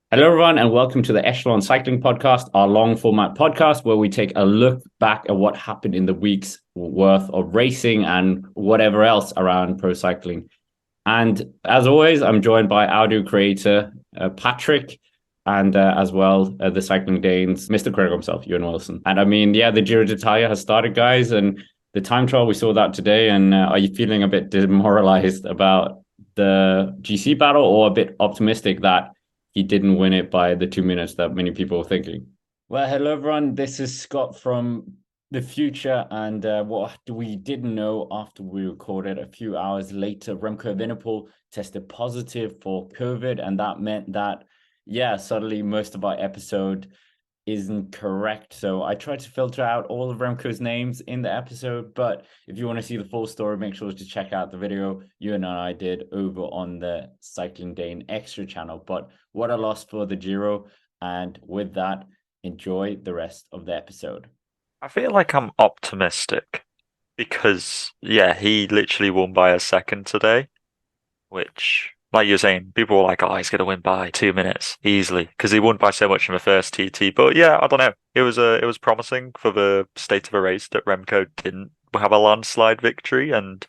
Hello, everyone, and welcome to the Echelon Cycling Podcast, our long format podcast where we take a look back at what happened in the week's worth of racing and whatever else around pro cycling. And as always, I'm joined by audio creator Patrick and as well the Cycling Danes, Mr. Craig himself, Ewan Wilson. And I mean, yeah, the Giro d'Italia has started, guys, and the time trial, we saw that today. And are you feeling a bit demoralized about the GC battle or a bit optimistic that he didn't win it by the 2 minutes that many people were thinking? Well, hello, everyone. This is Scott from the future. And what we didn't know after we recorded a few hours later, Remco Evenepoel tested positive for COVID. And that meant that, yeah, suddenly most of our episode isn't correct. So I tried to filter out all of Remco's names in the episode. But if you want to see the full story, make sure to check out the video you and I did over on the Cycling Dane Extra channel. But what a loss for the Giro. And with that, enjoy the rest of the episode. I feel like I'm optimistic because, yeah, he literally won by a second today, which, like you're saying, people were like, oh, he's going to win by 2 minutes easily because he won by so much in the first TT. But yeah, I don't know. It was promising for the state of a race that Remco didn't have a landslide victory and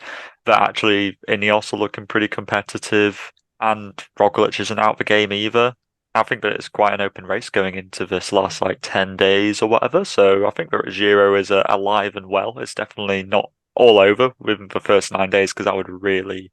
that actually Ineos are looking pretty competitive and Roglic isn't out of the game either. I think that it's quite an open race going into this last like 10 days or whatever. So I think that Giro is alive and well. It's definitely not all over within the first 9 days because that would really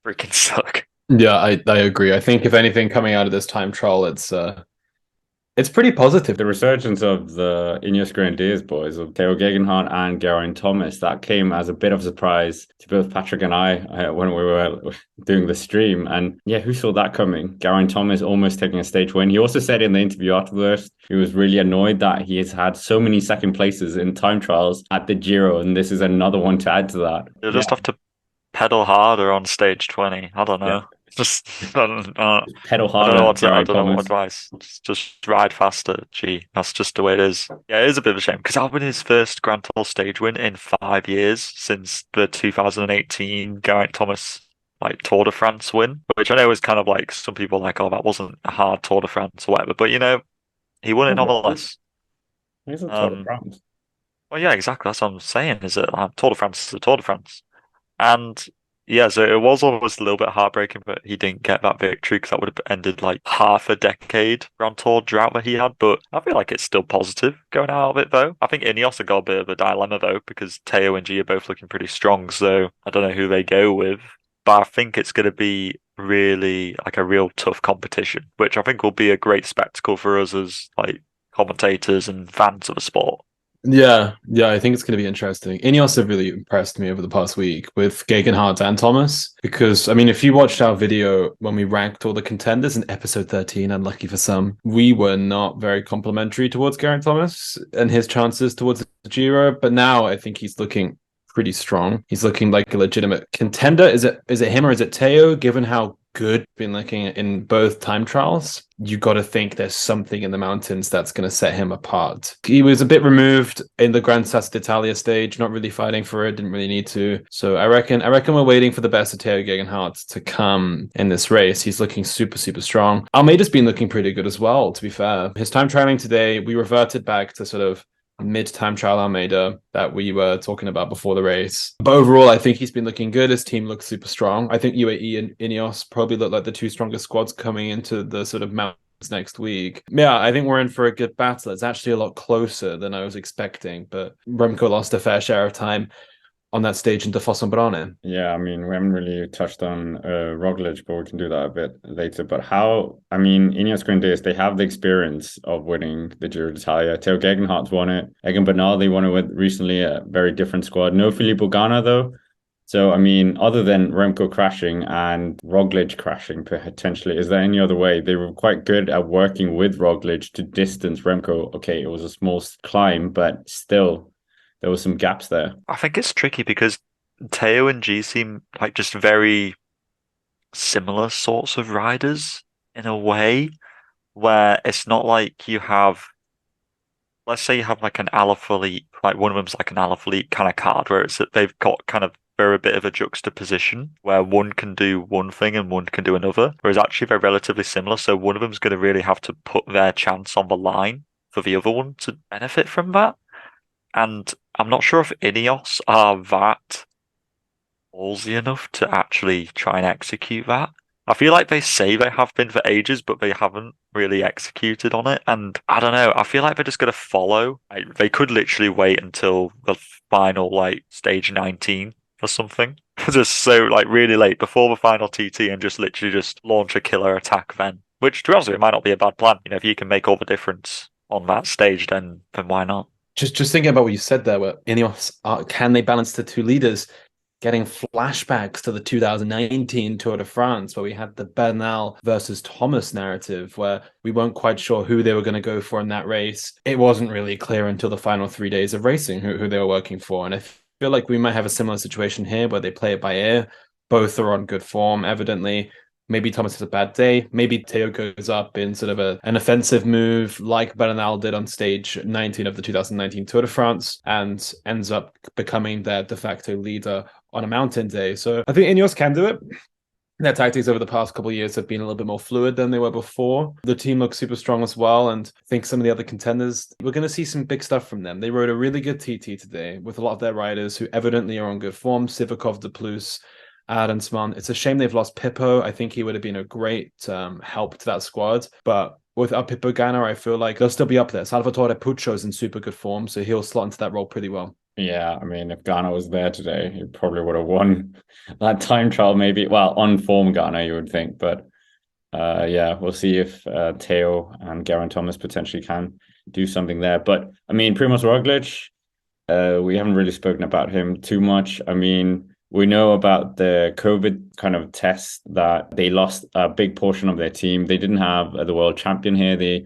freaking suck. Yeah, I agree. I think if anything coming out of this time trial, it's pretty positive. The resurgence of the Ineos Grenadiers boys, of Theo Gegenhardt and Geraint Thomas, that came as a bit of a surprise to both Patrick and I when we were doing the stream. And yeah, who saw that coming? Geraint Thomas almost taking a stage win. He also said in the interview afterwards, he was really annoyed that he has had so many second places in time trials at the Giro, and this is another one to add to that. You'll Yeah, just have to pedal harder on stage 20. I don't yeah. know. Just Pedal I don't know harder, I Geraint don't know what Thomas. advice. Just ride faster. Gee, that's just the way it is. Yeah, it is a bit of a shame because that was his first Grand Tour stage win in 5 years since the 2018 Geraint Thomas like Tour de France win, which I know is kind of like some people are like, oh, that wasn't a hard Tour de France or whatever, but he won it nonetheless. He's a Tour de Um, France. well, yeah, exactly. That's what I'm saying. Is that Tour de France is a Tour de France. And yeah, so it was almost a little bit heartbreaking that he didn't get that victory because that would have ended like half a decade Grand Tour drought that he had. But I feel like it's still positive going out of it though. I think Ineos have got a bit of a dilemma though because Teo and G are both looking pretty strong. So I don't know who they go with, but I think it's going to be really like a real tough competition, which I think will be a great spectacle for us as like commentators and fans of the sport. Yeah, I think it's going to be interesting. Ineos have really impressed me over the past week with Gegenhardt and Thomas because, I mean, if you watched our video when we ranked all the contenders in episode 13, unlucky for some, we were not very complimentary towards Geraint Thomas and his chances towards the Giro, but now I think he's looking pretty strong. He's looking like a legitimate contender. Is it him or is it Teo? Given how good been looking in both time trials, you got to think there's something in the mountains that's going to set him apart. He was a bit removed in the Gran Sasso d'Italia stage, not really fighting for it, didn't really need to. So I reckon we're waiting for the best of Teo Gegenhardt to come in this race. He's looking super, super strong. Almeida's been looking pretty good as well, to be fair. His time trialing today, we reverted back to sort of mid-time trial Almeida that we were talking about before the race. But overall, I think he's been looking good. His team looks super strong. I think UAE and Ineos probably look like the two strongest squads coming into the sort of mountains next week. Yeah, I think we're in for a good battle. It's actually a lot closer than I was expecting, but Remco lost a fair share of time on that stage into Fossombrone. Yeah, I mean, we haven't really touched on Roglic, but we can do that a bit later. But how, I mean, Ineos Grenadiers, they have the experience of winning the Giro d'Italia. Theo Gegenhardt's won it. Egan Bernal, they won it with recently a very different squad. No Filippo Ganna, though. So, I mean, other than Remco crashing and Roglic crashing potentially, is there any other way? They were quite good at working with Roglic to distance Remco. Okay, it was a small climb, but still, there were some gaps there. I think it's tricky because Teo and G seem like just very similar sorts of riders in a way where it's not like you have, let's say you have like an Alaphilippe, like one of them's like an Alaphilippe kind of card where it's that they've got kind of they're a bit of a juxtaposition where one can do one thing and one can do another, whereas actually they're relatively similar. So one of them's going to really have to put their chance on the line for the other one to benefit from that. And I'm not sure if Ineos are that ballsy enough to actually try and execute that. I feel like they say they have been for ages, but they haven't really executed on it. And I don't know, I feel like they're just going to follow. They could literally wait until the final, stage 19 or something. Just so, really late before the final TT and just literally just launch a killer attack then. Which, to be honest with you, might not be a bad plan. If you can make all the difference on that stage, then why not? Just thinking about what you said there, where Ineos, can they balance the two leaders? Getting flashbacks to the 2019 Tour de France, where we had the Bernal versus Thomas narrative, where we weren't quite sure who they were going to go for in that race. It wasn't really clear until the final 3 days of racing who they were working for. And I feel like we might have a similar situation here where they play it by ear. Both are on good form, evidently. Maybe Thomas has a bad day. Maybe Theo goes up in sort of an offensive move like Bernal did on stage 19 of the 2019 Tour de France and ends up becoming their de facto leader on a mountain day. So I think Ineos can do it. Their tactics over the past couple of years have been a little bit more fluid than they were before. The team looks super strong as well. And I think some of the other contenders, we're going to see some big stuff from them. They rode a really good TT today with a lot of their riders who evidently are on good form. Sivakov, De Plus, Adensman. It's a shame they've lost Pippo. I think he would have been a great help to that squad. But without Pippo Ganna, I feel like they'll still be up there. Salvatore Pucci's in super good form, so he'll slot into that role pretty well. Yeah, I mean, if Ghana was there today, he probably would have won that time trial, maybe. Well, on form Ghana, you would think. But we'll see if Theo and Geraint Thomas potentially can do something there. But, I mean, Primož Roglic, we haven't really spoken about him too much. I mean, we know about the COVID kind of test that they lost a big portion of their team. They didn't have the world champion here. They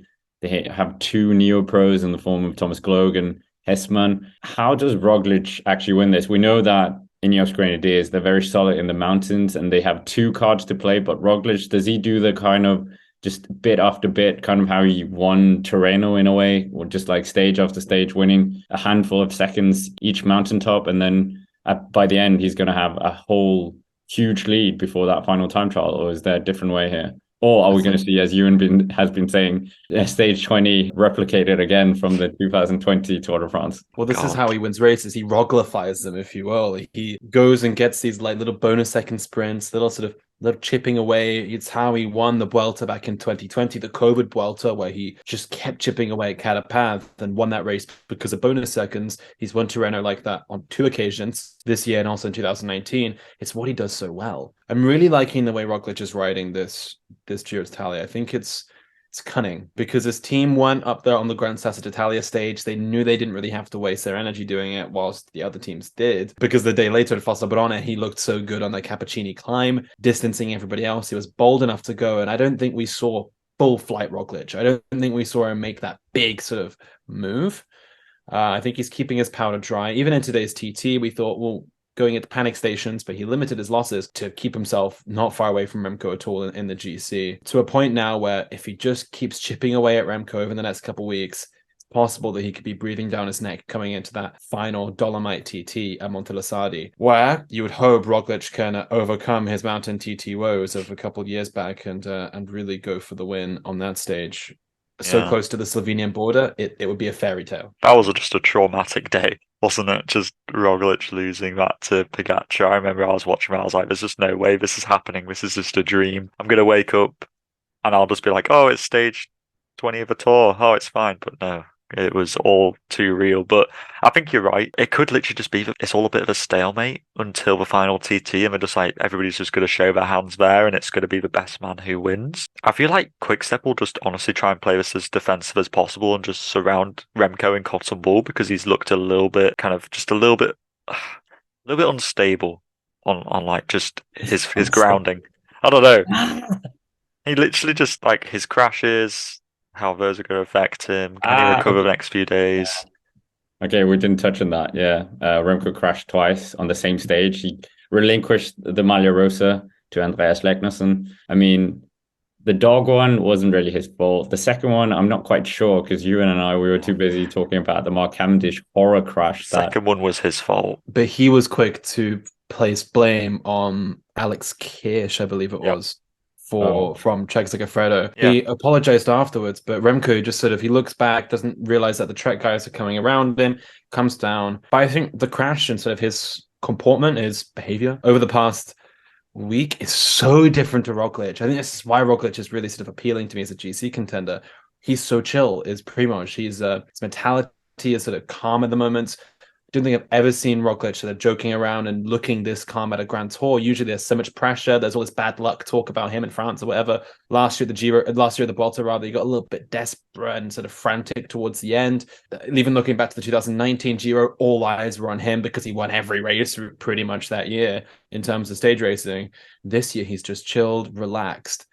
have two neo-pros in the form of Thomas Gloag and Hessman. How does Roglic actually win this? We know that Ineos Grenadiers, they're very solid in the mountains and they have two cards to play. But Roglic, does he do the kind of just bit after bit, kind of how he won Tirreno in a way, or just like stage after stage, winning a handful of seconds each mountaintop, and then by the end, he's going to have a whole huge lead before that final time trial? Or is there a different way here? Or are we going to see, as Ewan has been saying, stage 20 replicated again from the 2020 Tour de France? Well, this is how he wins races. He Roglifies them, if you will. He goes and gets these little bonus second sprints, little chipping away. It's how he won the Vuelta back in 2020, the COVID Vuelta, where he just kept chipping away at Carapaz and won that race because of bonus seconds. He's won Tirreno like that on 2 occasions this year and also in 2019. It's what he does so well. I'm really liking the way Roglic is riding this Giro d'Italia. I think it's cunning because his team went up there on the Gran Sasso d'Italia stage. They knew they didn't really have to waste their energy doing it whilst the other teams did, because the day later at Fossabrone, he looked so good on the Cappuccini climb, distancing everybody else. He was bold enough to go, and I don't think we saw full flight Roglic. I don't think we saw him make that big sort of move. I think he's keeping his powder dry. Even in today's TT, we thought, well, going into panic stations, but he limited his losses to keep himself not far away from Remco at all in the GC, to a point now where if he just keeps chipping away at Remco over the next couple of weeks, it's possible that he could be breathing down his neck coming into that final Dolomite TT at Montelasardi, where you would hope Roglic can overcome his mountain TT woes of a couple of years back and really go for the win on that stage. So close to the Slovenian border, it would be a fairy tale. That was just a traumatic day, wasn't it? Just Roglic losing that to Pogačar. I remember I was watching it, I was like, there's just no way this is happening. This is just a dream. I'm going to wake up and I'll just be like, oh, it's stage 20 of a tour. Oh, it's fine. But no, it was all too real. But I think you're right. It could literally just be that it's all a bit of a stalemate until the final TT, and they're just like, everybody's just going to show their hands there and it's going to be the best man who wins. I feel like Quickstep will just honestly try and play this as defensive as possible and just surround Remco in cotton wool, because he's looked a little bit unstable on like just his grounding. I don't know. He literally just like his crashes, how those are going to affect him. Can he recover the next few days? Okay, we didn't touch on that. Yeah, Remco crashed twice on the same stage. He relinquished the Maglia Rosa to Andreas Leknesson. I mean, the dog one wasn't really his fault. The second one, I'm not quite sure, because Ewan and I, we were too busy talking about the Mark Cavendish horror crash. Second one was his fault. But he was quick to placed blame on Alex Kirsch, I believe it was, from Trek Segafredo. Yeah. He apologized afterwards, but Remco just sort of, he looks back, doesn't realize that the Trek guys are coming around him, comes down. But I think the crash and sort of his comportment, his behavior over the past week is so different to Roglic. I think this is why Roglic is really sort of appealing to me as a GC contender. He's so chill, is Primož. His mentality is sort of calm at the moment. I don't think I've ever seen Roglic sort of joking around and looking this calm at a Grand Tour. Usually there's so much pressure. There's all this bad luck talk about him in France or whatever. Last year, the Vuelta, rather, he got a little bit desperate and sort of frantic towards the end. Even looking back to the 2019 Giro, all eyes were on him because he won every race pretty much that year in terms of stage racing. This year, he's just chilled, relaxed,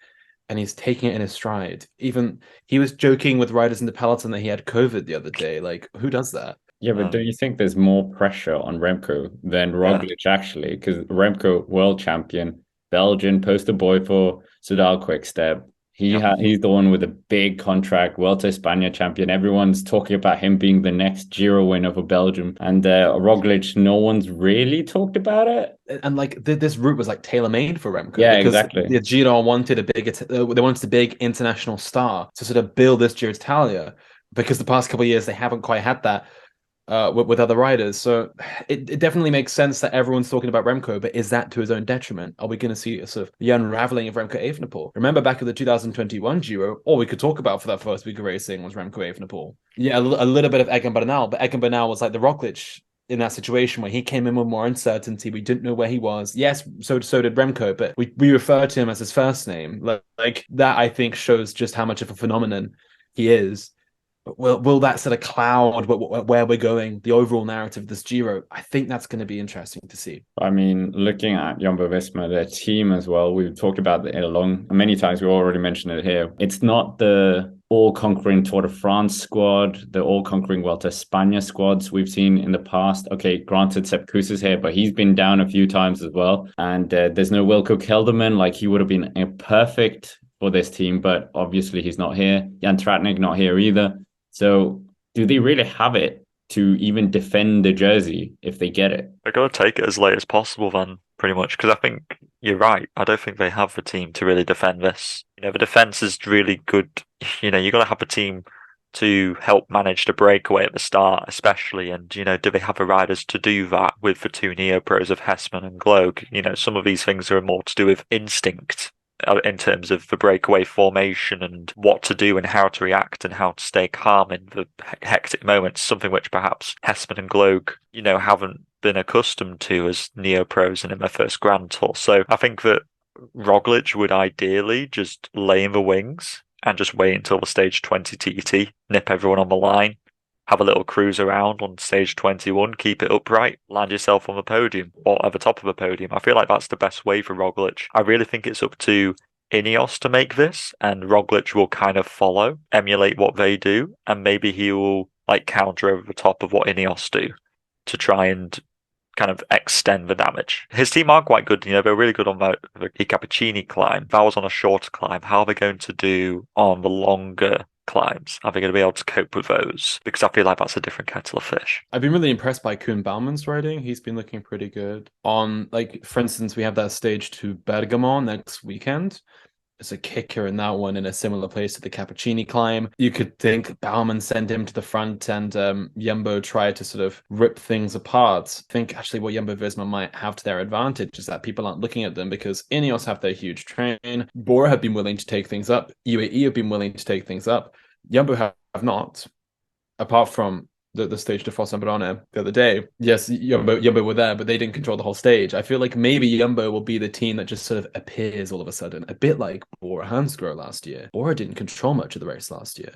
and he's taking it in his stride. Even he was joking with riders in the peloton that he had COVID the other day. Like, who does that? Yeah, but don't you think there's more pressure on Remco than Roglic actually? Because Remco, world champion, Belgian, poster boy for Soudal Quickstep. He's the one with a big contract, Vuelta España champion. Everyone's talking about him being the next Giro winner for Belgium. And Roglic, no one's really talked about it. And like this route was like tailor-made for Remco. Yeah, because exactly. The Giro wanted they wanted a big international star to sort of build this Giro d'Italia, because the past couple of years they haven't quite had that. With other riders. So it definitely makes sense that everyone's talking about Remco, but is that to his own detriment? Are we going to see a sort of the unraveling of Remco Evenepoel? Remember back at the 2021 Giro, all we could talk about for that first week of racing was Remco Evenepoel. Yeah, a little bit of Egan Bernal, but Egan Bernal was like the Roglic in that situation where he came in with more uncertainty. We didn't know where he was. Yes, so did Remco, but we referred to him as his first name. Like that, I think, shows just how much of a phenomenon he is. Will that sort of cloud where we're going, the overall narrative of this Giro? I think that's going to be interesting to see. I mean, looking at Jumbo-Visma, their team as well, we've talked about the Echelon many times. We already mentioned it here. It's not the all-conquering Tour de France squad, the all-conquering Vuelta España squads we've seen in the past. Okay, granted, Sepp Kuss is here, but he's been down a few times as well. And there's no Wilco Kelderman. Like, he would have been perfect for this team, but obviously he's not here. Jan Tratnik not here either. So do they really have it to even defend the jersey if they get it? They're going to take it as late as possible then, pretty much, because I think you're right. I don't think they have the team to really defend this. The defense is really good. You've got to have a team to help manage the breakaway at the start, especially. And, do they have the riders to do that with the two neo-pros of Hessman and Gloag? Some of these things are more to do with instinct in terms of the breakaway formation and what to do and how to react and how to stay calm in the hectic moments, something which perhaps Hessman and Gloag, haven't been accustomed to as neo-pros and in their first Grand Tour. So I think that Roglic would ideally just lay in the wings and just wait until the stage 20 TT, nip everyone on the line, have a little cruise around on stage 21, keep it upright, land yourself on the podium or at the top of the podium. I feel like that's the best way for Roglic. I really think it's up to Ineos to make this, and Roglic will kind of follow, emulate what they do, and maybe he will counter over the top of what Ineos do to try and kind of extend the damage. His team are quite good, they're really good on the Cappuccini climb. That was on a shorter climb. How are they going to do on the longer climbs? Are they going to be able to cope with those? Because I feel like that's a different kettle of fish. I've been really impressed by Koen Bouwman's riding. He's been looking pretty good. On, for instance, we have that stage to Bergamo next weekend. It's a kicker in that one in a similar place to the Cappuccini climb. You could think Bouwman sent him to the front and Jumbo tried to sort of rip things apart. I think actually what Jumbo-Visma might have to their advantage is that people aren't looking at them because Ineos have their huge train. Bora have been willing to take things up. UAE have been willing to take things up. Jumbo have not, apart from the stage de Fosse-Ambrone the other day. Yes, Jumbo were there, but they didn't control the whole stage. I feel like maybe Jumbo will be the team that just sort of appears all of a sudden, a bit like Bora Hansgrohe last year. Bora didn't control much of the race last year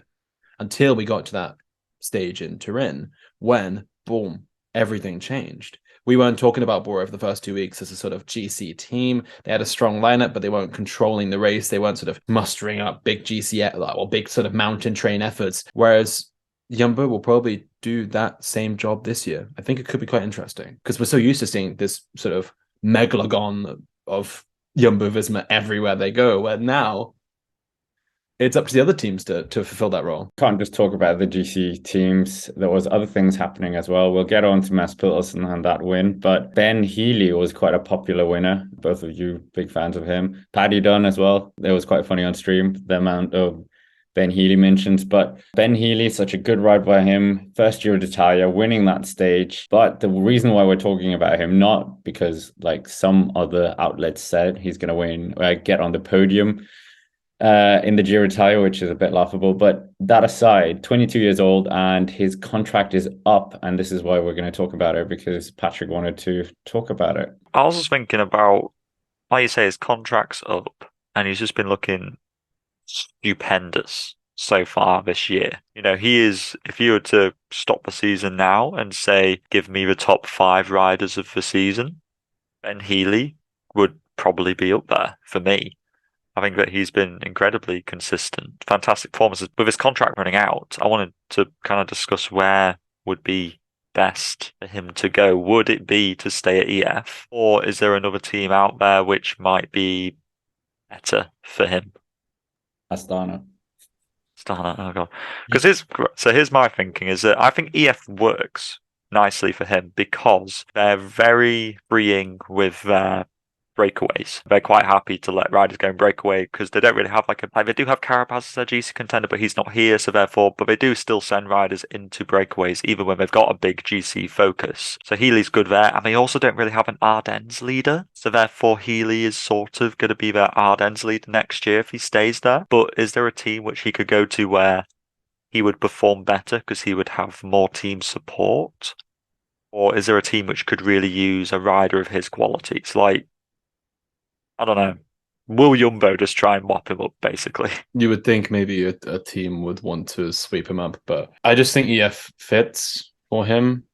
until we got to that stage in Turin when, boom, everything changed. We weren't talking about Bora for the first 2 weeks as a sort of GC team. They had a strong lineup, but they weren't controlling the race. They weren't sort of mustering up big GC or big sort of mountain train efforts. Whereas Jumbo will probably do that same job this year. I think it could be quite interesting because we're so used to seeing this sort of megalagon of Jumbo-Visma everywhere they go, where now it's up to the other teams to fulfill that role. Can't just talk about the GC teams. There was other things happening as well. We'll get on to Mads Pedersen and that win, but Ben Healy was quite a popular winner. Both of you big fans of him. Paddy Dunn as well. It was quite funny on stream, the amount of Ben Healy mentions, but Ben Healy, such a good ride by him, first Giro d'Italia, winning that stage. But the reason why we're talking about him, not because like some other outlets said he's going to win, get on the podium in the Giro d'Italia, which is a bit laughable. But that aside, 22 years old and his contract is up. And this is why we're going to talk about it, because Patrick wanted to talk about it. I was just thinking about, like you say, his contract's up and he's just been looking stupendous so far this year. You know, he is, if you were to stop the season now and say, give me the top 5 riders of the season, Ben Healy would probably be up there for me. I think that he's been incredibly consistent, fantastic performances. With his contract running out, I wanted to kind of discuss where would be best for him to go. Would it be to stay at EF, or is there another team out there which might be better for him? Astana, oh god. Because here's my thinking is that I think EF works nicely for him because they're very freeing with their breakaways. They're quite happy to let riders go and break away because they don't really have like they do have Carapaz as their GC contender, but he's not here, so therefore, but they do still send riders into breakaways even when they've got a big GC focus. So Healy's good there, and they also don't really have an Ardennes leader, so therefore Healy is sort of going to be their Ardennes leader next year if he stays there. But is there a team which he could go to where he would perform better because he would have more team support? Or is there a team which could really use a rider of his qualities? Like, I don't know. Will Jumbo just try and mop him up, basically? You would think maybe a team would want to sweep him up, but I just think EF fits for him,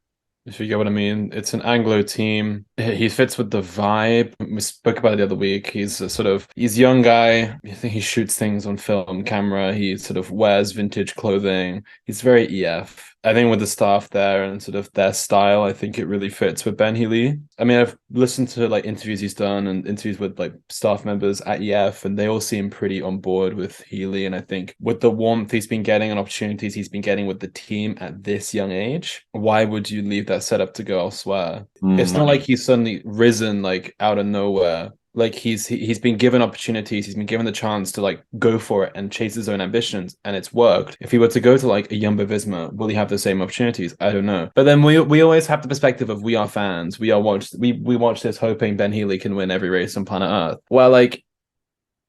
if you get what I mean. It's an Anglo team. He fits with the vibe. We spoke about it the other week. He's he's a young guy. I think he shoots things on film, camera. He sort of wears vintage clothing. He's very EF. I think with the staff there and sort of their style, I think it really fits with Ben Healy. I mean, I've listened to like interviews he's done and interviews with like staff members at EF, and they all seem pretty on board with Healy. And I think with the warmth he's been getting and opportunities he's been getting with the team at this young age, why would you leave that setup to go elsewhere? It's not like he's suddenly risen like out of nowhere. Like he's been given opportunities, he's been given the chance to like go for it and chase his own ambitions, and it's worked. If he were to go to like a Jumbo-Visma, will he have the same opportunities? I don't know. But then we always have the perspective of we are fans. We watch this hoping Ben Healy can win every race on planet Earth. Well, like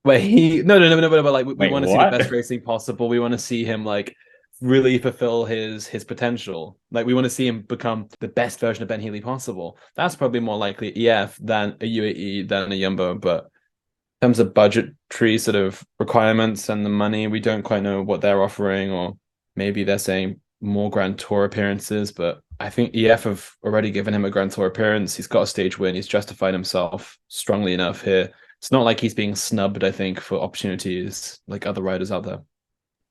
where he no, but like we want to see the best racing possible. We want to see him like really fulfill his potential. Like we want to see him become the best version of Ben Healy possible. That's probably more likely EF than a UAE than a Jumbo. But in terms of budgetary sort of requirements and the money, we don't quite know what they're offering, or maybe they're saying more Grand Tour appearances. But I think EF have already given him a Grand Tour appearance. He's got a stage win. He's justified himself strongly enough here. It's not like he's being snubbed, I think, for opportunities like other riders out there.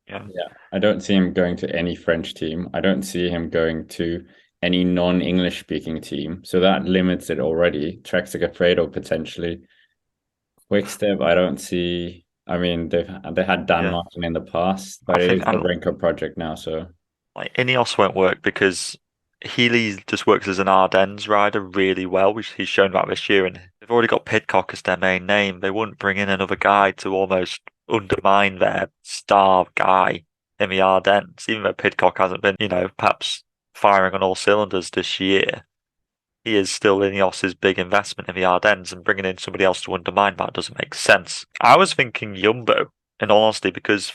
Yeah. I don't see him going to any French team. I don't see him going to any non-English speaking team. So that limits it already. Trek Segafredo potentially. Quickstep, I don't see. I mean, they had Dan Martin in the past, but it is the Remco project now. So like Ineos won't work because Healy just works as an Ardennes rider really well, which he's shown that this year, and they've already got Pidcock as their main name. They wouldn't bring in another guy to almost undermine their star guy in the Ardennes, even though Pidcock hasn't been, perhaps firing on all cylinders this year. He is still Ineos's big investment in the Ardennes, and bringing in somebody else to undermine that doesn't make sense. I was thinking Jumbo, in all honesty, because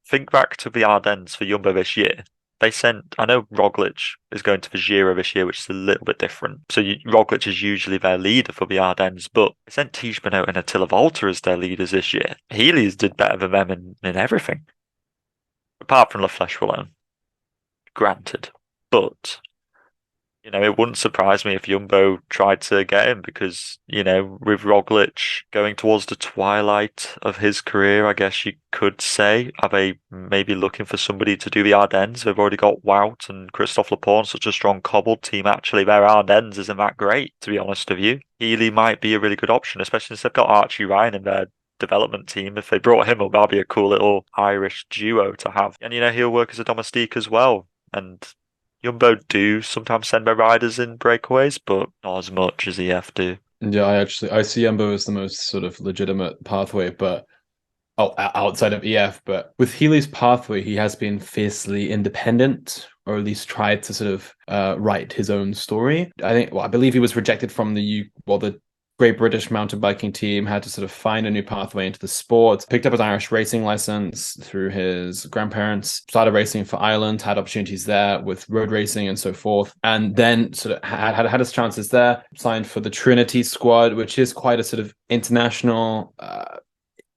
think back to the Ardennes for Jumbo this year. I know Roglic is going to the Giro this year, which is a little bit different. So Roglic is usually their leader for the Ardennes, but they sent Tiege Benoot and Attila Valter as their leaders this year. Healy's did better than them in everything. Apart from La Flèche Wallonne. Granted. But, it wouldn't surprise me if Jumbo tried to get him because, with Roglic going towards the twilight of his career, I guess you could say, are they maybe looking for somebody to do the Ardennes? They've already got Wout and Christophe Laporte, such a strong cobbled team. Actually, their Ardennes isn't that great, to be honest with you. Healy might be a really good option, especially since they've got Archie Ryan in their development team. If they brought him up, that'd be a cool little Irish duo to have. And, he'll work as a domestique as well. And Jumbo do sometimes send their riders in breakaways, but not as much as EF do. Yeah, I see Jumbo as the most sort of legitimate pathway, but outside of EF. But with Healy's pathway, he has been fiercely independent, or at least tried to sort of write his own story. I believe he was rejected from the Great British mountain biking team, had to sort of find a new pathway into the sport, picked up his Irish racing license through his grandparents, started racing for Ireland, had opportunities there with road racing and so forth, and then sort of had his chances there, signed for the Trinity squad, which is quite a sort of international,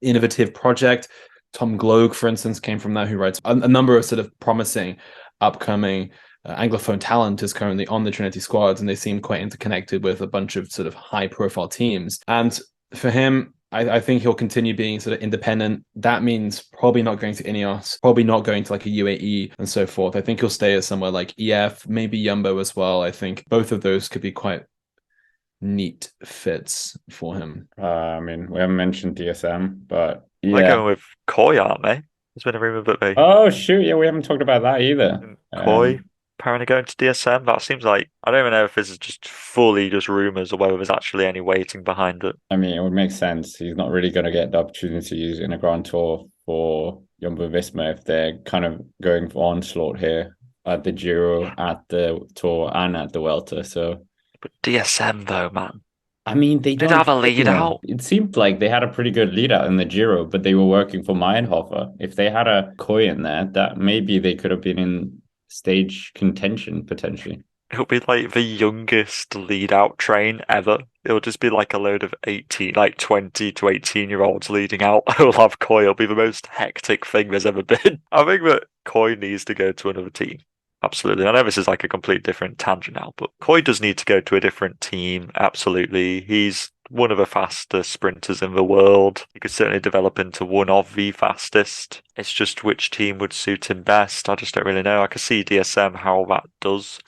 innovative project. Tom Gloag, for instance, came from that, who writes a number of sort of promising upcoming Anglophone talent is currently on the Trinity squads, and they seem quite interconnected with a bunch of sort of high-profile teams. And for him, I think he'll continue being sort of independent. That means probably not going to Ineos, probably not going to like a UAE and so forth. I think he'll stay at somewhere like EF, maybe Jumbo as well. I think both of those could be quite neat fits for him. I mean, we haven't mentioned DSM, but yeah. They're going with Kooij, aren't they? There's been a rumor that they... Oh, shoot. Yeah, we haven't talked about that either. Kooij apparently going to DSM. That seems like... I don't even know if this is just fully just rumors or whether there's actually any weighting behind it. I mean, it would make sense. He's not really going to get the opportunities in a Grand Tour for Jumbo-Visma if they're kind of going for onslaught here at the Giro, at the Tour, and at the Vuelta. So, but DSM though, man. I mean, they don't have a lead out. It seemed like they had a pretty good lead out in the Giro, but they were working for Meyerhofer. If they had a Kooij in there, that maybe they could have been in stage contention potentially. It'll be like the youngest lead out train ever. It'll just be like a load of 20 to 18-year-olds leading out. Olav Kooij. It'll be the most hectic thing there's ever been. I think that Kooij needs to go to another team. Absolutely. I know this is like a complete different tangent now, but Kooij does need to go to a different team. Absolutely. He's one of the fastest sprinters in the world. He could certainly develop into one of the fastest. It's just which team would suit him best. I just don't really know. I can see DSM how that does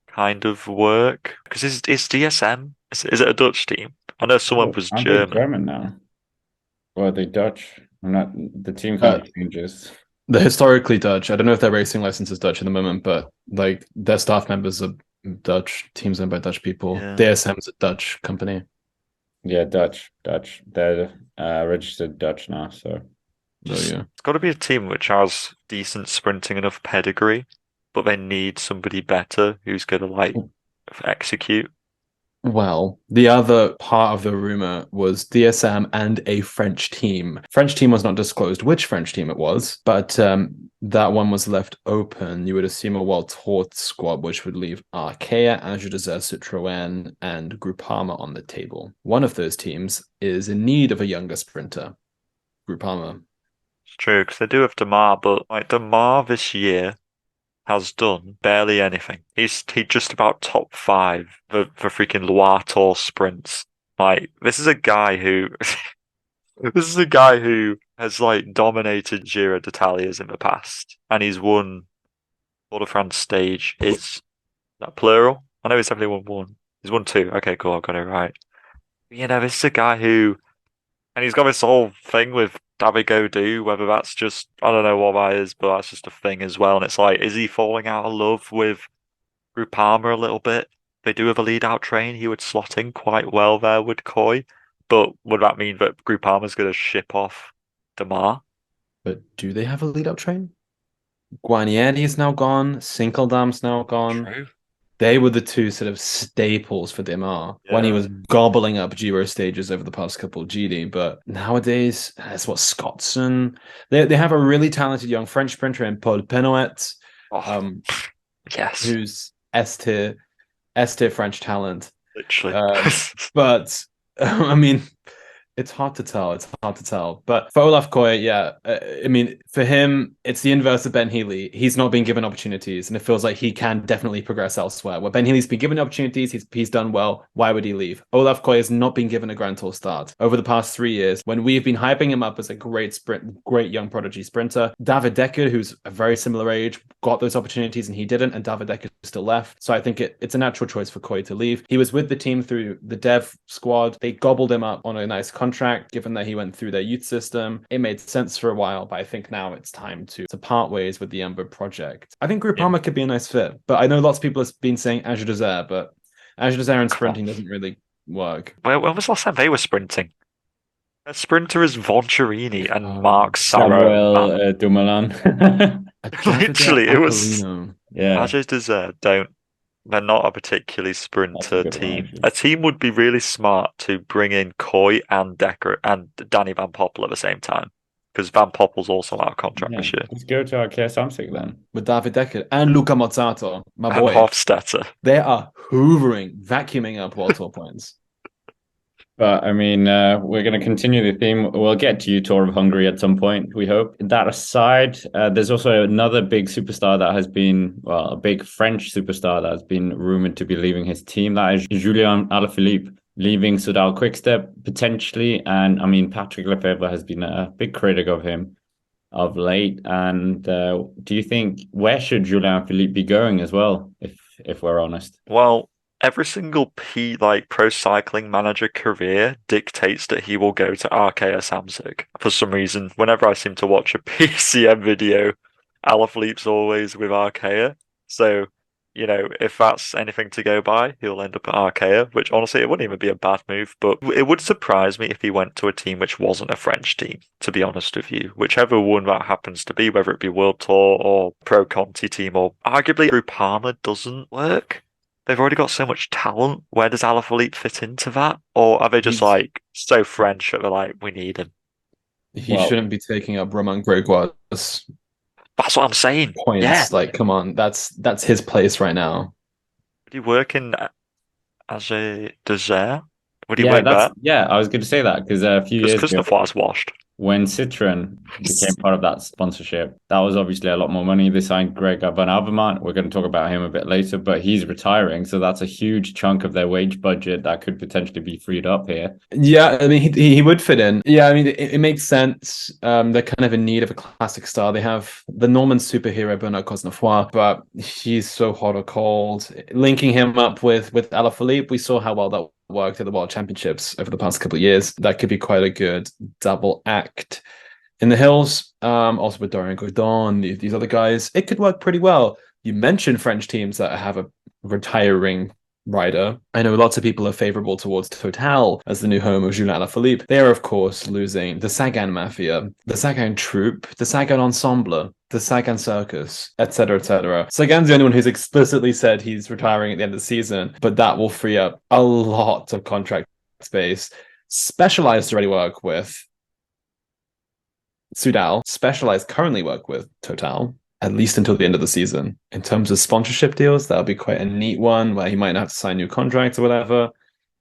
kind of work. Because is DSM, is it a Dutch team? I know someone was German. German now. Or are they Dutch? The team kind of changes. They're historically Dutch. I don't know if their racing license is Dutch at the moment, but like their staff members are Dutch, teams owned by Dutch people. Yeah. DSM's a Dutch company. Yeah, Dutch. They're registered Dutch now, so. Yeah. It's got to be a team which has decent sprinting enough pedigree, but they need somebody better who's going to execute. Well, the other part of the rumor was DSM and a French team. French team was not disclosed which French team it was, but that one was left open. You would assume a World Tour squad, which would leave Arkea, Angers Desert, Citroën, and Groupama on the table. One of those teams is in need of a younger sprinter, Groupama. It's true, because they do have Demar, but Demar this year has done barely anything. He's just about top 5 for freaking Loire Tour sprints. This is a guy who has dominated Giro d'Italia's in the past, and he's won Tour de France stage. Is that plural? I know he's definitely won one. He's won 2. Okay, cool, I got it right. This is a guy who, and he's got this whole thing with David Gaudu, whether that's just, I don't know what that is, but that's just a thing as well. And it's is he falling out of love with Groupama a little bit? They do have a lead-out train. He would slot in quite well there with Kooij. But would that mean that Groupama's going to ship off Demar? But do they have a lead-out train? Guarnieri is now gone. Sinkeldam's now gone. True. They were the two sort of staples for Demar when he was gobbling up Giro stages over the past couple of GD. But nowadays, that's what Scottson. They have a really talented young French sprinter in Paul Penouet. Yes. Who's S-tier French talent. Literally. But, I mean, it's hard to tell. But for Olav Kooij, for him, it's the inverse of Ben Healy. He's not been given opportunities, and it feels like he can definitely progress elsewhere. Where Ben Healy's been given opportunities, he's done well. Why would he leave? Olav Kooij has not been given a Grand Tour start over the past 3 years, when we've been hyping him up as a great young prodigy sprinter. David Decker, who's a very similar age, got those opportunities and he didn't, and David Decker still left. So I think it's a natural choice for Kooij to leave. He was with the team through the dev squad. They gobbled him up on a nice contract. contract, given that he went through their youth system. It made sense for a while, but I think now it's time to part ways with the Ember project. I think Groupama could be a nice fit, but I know lots of people have been saying Azure Desert, but Azure Desert and sprinting doesn't really work. When was the last time they were sprinting? A sprinter is Voncherini and Mark Samuel Sarro. Dumoulin. Literally, it was Yeah. Azure Desert they're not a particularly sprinter team. A team would be really smart to bring in Kooij and Decker and Danny Van Poppel at the same time. Because Van Poppel's also out of contract this year. Let's go to Arkea Samsic then. With David Decker and Luca Mozzato, my boy. And Hofstetter. They are hoovering, vacuuming up World Tour points. But I mean, we're going to continue the theme. We'll get to you, Tour of Hungary, at some point, we hope. That aside, there's also another big superstar that has been, a big French superstar that has been rumored to be leaving his team. That is Julian Alaphilippe, leaving Soudal Quickstep potentially. And I mean, Patrick Lefebvre has been a big critic of him of late. And do you think, where should Julian Alaphilippe be going as well, if we're honest? Well, every single pro cycling manager career dictates that he will go to Arkea Samsic. For some reason, whenever I seem to watch a PCM video, Alaphilippe's always with Arkea. So, if that's anything to go by, he'll end up at Arkea, which honestly, it wouldn't even be a bad move. But it would surprise me if he went to a team which wasn't a French team, to be honest with you. Whichever one that happens to be, whether it be World Tour or Pro Conti team, or arguably Groupama doesn't work. They've already got so much talent. Where does Alaphilippe fit into that? Or are they just so French that they're like, we need him? He shouldn't be taking up Romain Gregoire's. That's what I'm saying. Points. Yeah. Come on, that's his place right now. Would he work in Azure Desert? Would he work there? Yeah, I was going to say that because a few years ago, was washed. When Citroën became part of that sponsorship, that was obviously a lot more money. They signed Greg Van Avermaet. We're going to talk about him a bit later, but he's retiring. So that's a huge chunk of their wage budget that could potentially be freed up here. Yeah, I mean, he would fit in. Yeah, I mean, it makes sense. They're kind of in need of a classic star. They have the Norman superhero, Bernal Cosnefroid, but he's so hot or cold. Linking him up with Alaphilippe, we saw how well that worked at the World Championships over the past couple of years. That could be quite a good double act. In the hills, also with Dorian Gordon, these other guys, it could work pretty well. You mentioned French teams that have a retiring rider. I know lots of people are favorable towards Total as the new home of Julian Alaphilippe. They are, of course, losing the Sagan Mafia, the Sagan Troupe, the Sagan Ensemble, the Sagan Circus, etc., etc. Sagan's the only one who's explicitly said he's retiring at the end of the season, but that will free up a lot of contract space. Specialized already work with Soudal. Specialized currently work with Total, at least until the end of the season. In terms of sponsorship deals, that'll be quite a neat one where he might not have to sign new contracts or whatever.